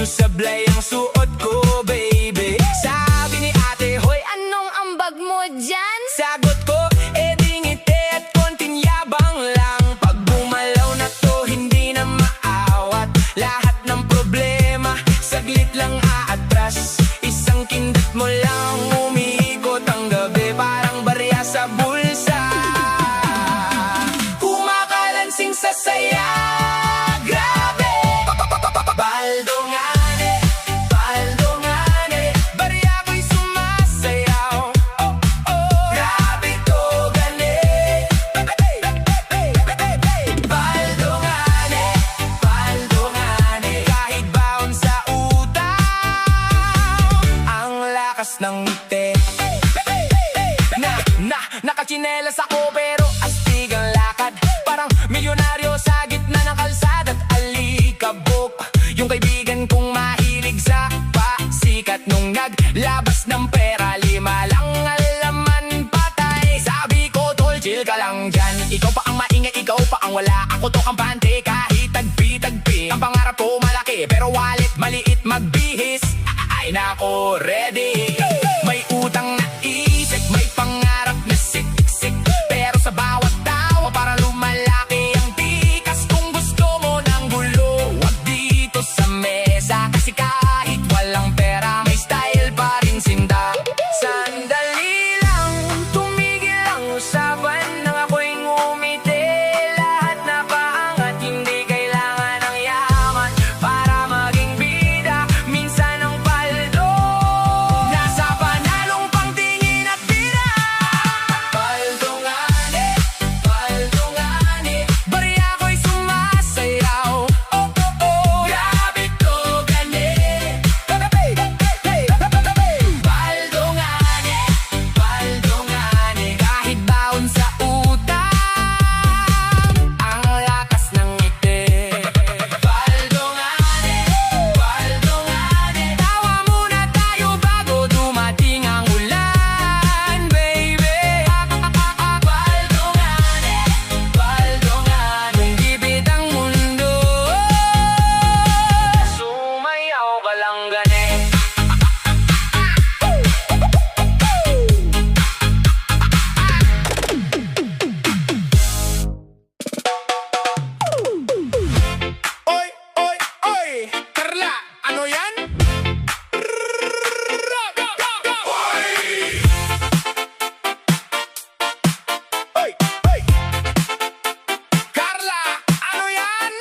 sablay ang suot ko, baby. Sabi ni ate, hoy, Anong ambag mo dyan? sagot ko, di ngiti at konting yabang lang. Pag bumalaw na to, hindi na maawat. Lahat ng problema, saglit lang aatras. Isang kindat mo lang, umiikot ang gabi. Parang barya sa bulsa, kumakalansing sa saya. Grabe! Baldongane, baldongane, barya ko'y sumasayaw. Oh, oh, grabe to, gani. Baldongane, baldongane, kahit baon sa utang, ang lakas ng ngiti. Nakachinelas ako pero astig ang lakad. Parang milyonaryo sa gitna ng kalsada at alikabok. Yung kaibigan kong mahilig sa pasikat, nung naglabas ng pera, 5 lang alaman, patay. Sabi ko, tol, chill ka lang dyan. Ikaw pa ang maingay, ikaw pa ang wala. Ako to kampante kahit tagpi-tagpi. Ang pangarap ko malaki pero wallet maliit, magbihis. Ay nako, ready. May utang na isip, may pangarap na siksik. Pero sa bawat tawa para lumalaki ang tikas. Kung gusto mo ng gulo, wag dito sa mesa. Kasi kahit walang pera, may style pa rin sinda. Sandali lang, tumigil ang usapan nang ako'y ngumiti. Lahat na paangat, hindi kailangan ng yaman para maging bida. Minsan ang paldo nasa panalong pangtingin at bida. Baldongane, baldongane, barya ko'y sumasayaw. Oh, oh, oh, grabe to, gani. Baldongane, baldongane, kahit baon sa utang, ang lakas ng ngiti. Baldongane, baldongane, tawa muna tayo bago dumating ang ulan, baby. Baldongane, baldongane, kung gipit ang mundo, sumayaw ka lang, gani. Oy, oy, oy! Carla, ano yan? Oy, oy! Carla, ano yan?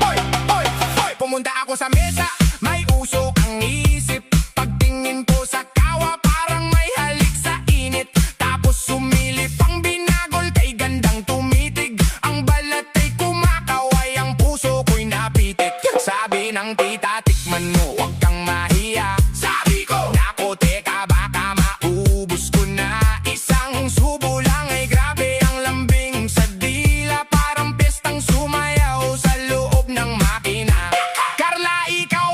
Oy, oy, oy! Pumunta ako sa mesa, may usok ang isip. Pagtingin ko sa kawa, parang may halik sa init. Tapos sumilip ang binagol, kay gandang tumitig. Ang balat ay kumakaway, ang puso ko'y napitik. Sabi ng tita, tikman mo, huwag kang mahiya. Sabi ko, nako teka, baka maubos ko na. Isang subo lang ay grabe ang lambing sa dila. Parang pistang sumayaw sa loob ng makina. Carla, ikaw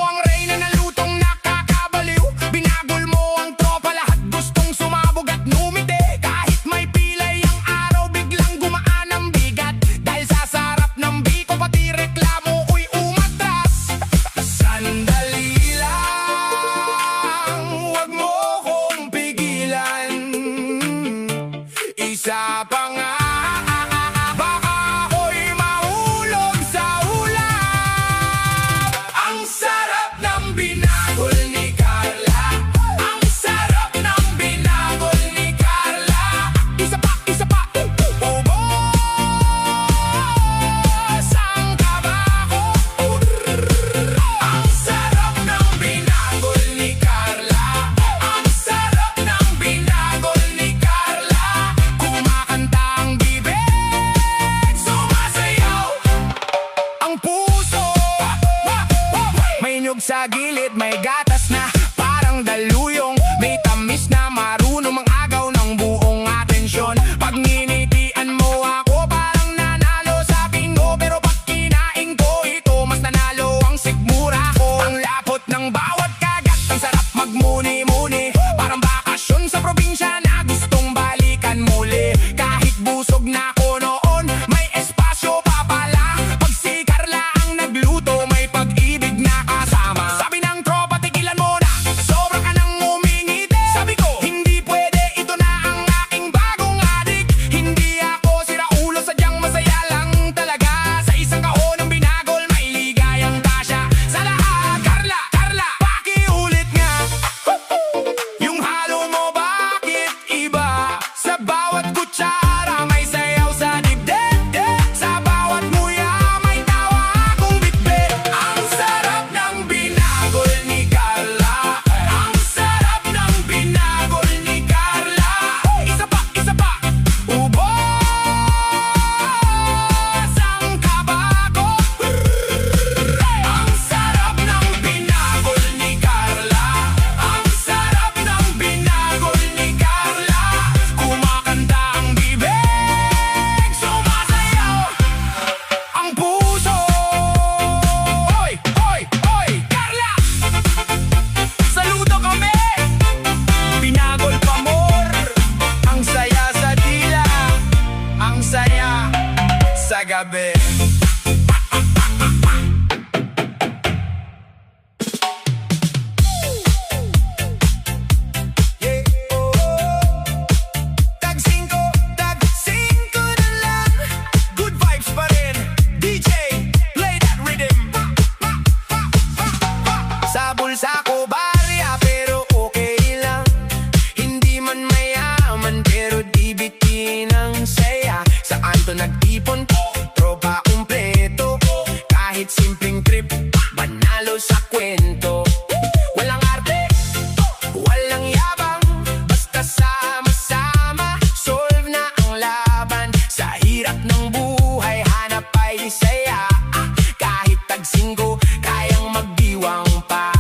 sa gabi. Tag 5 na lang. Good vibes pa rin. DJ, play that rhythm. Sa bulsa ko barya pero okay lang. Hindi man mayaman pero di bitin ang saya. Saan to nagtipon? Tropa kumpleto. Kahit simpleng trip, manalo sa kwento. Walang arte, walang yabang. Basta sama-sama, solve na ang laban. Sa hirap ng buhay, hanap ay saya. Kahit tag 5, kayang magdiwang pa.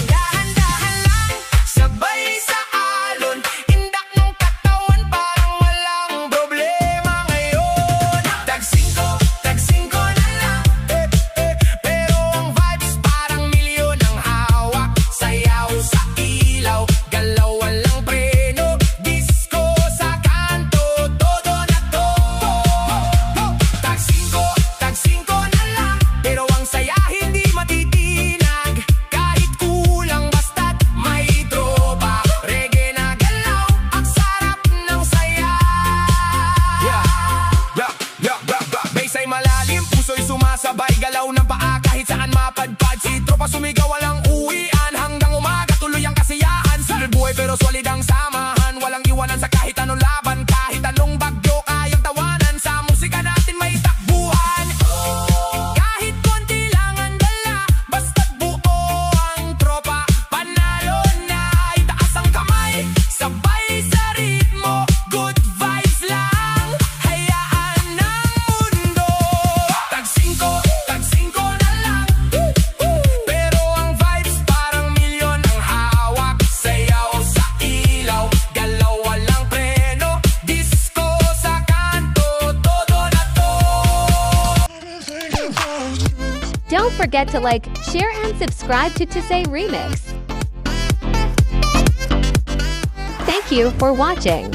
Dahan-dahan lang, sabay sa alon. Indak ng katawan, parang walang problema ngayon. Tag 5 na lang. Pero ang vibes parang milyon ang hawak. Sayaw sa ilaw, galaw walang preno. Disco sa kanto, todo na to. Tag 5 na lang. Pero ang saya hindi matitinag. Kahit kulang basta't may tropa. Reggae na galaw, ang sarap ng saya. Bass ay malalim, puso'y sumasabay. Galaw ng paa kahit saan mapadpad. Si tropa sumigaw walang uwian. Hanggang umaga tuloy ang kasiyahan. Sunod buhay pero solid ang samahan. Walang iwanan sa kahit anong laban. Kahit anong bagyo kayang tawanan. Sa musika natin may takbuhan. Kahit konti lang ang dala, basta't buo ang tropa. Panalo na, itaas ang kamay. Sabay sa ritmo, good vibes lang. Hayaan ng mundo. Tag 5 na lang. Pero ang vibes parang milyon ang hawak. Sayaw sa ilaw, galaw walang preno. Disco sa kanto, todo na to. Don't forget to like, share, and subscribe to Tisay Remix. Thank you for watching.